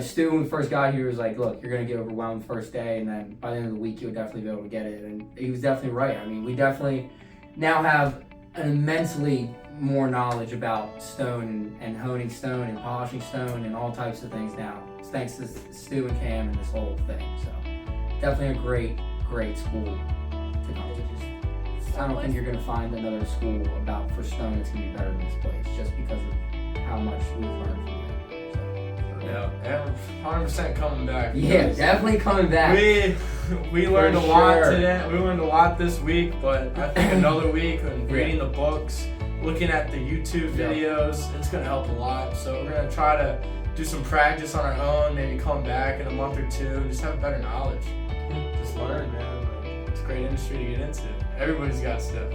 Stu, when we first got here, was like, look, you're going to get overwhelmed first day, and then by the end of the week, you'll definitely be able to get it. And he was definitely right. I mean, we definitely now have an immensely more knowledge about stone and honing stone and polishing stone and all types of things now. It's thanks to Stu and Cam and this whole thing. So definitely a great school to come to. I don't think you're going to find another school for stone that's going to be better than this place, just because of how much we've learned from you. Yeah, 100% coming back. Yeah, definitely coming back. We learned a lot today. We learned a lot this week, but I think another week and reading the books, looking at the YouTube videos, it's going to help a lot. So we're going to try to do some practice on our own, maybe come back in a month or two and just have better knowledge. Just learn, man. It's a great industry to get into. Everybody's got stuff.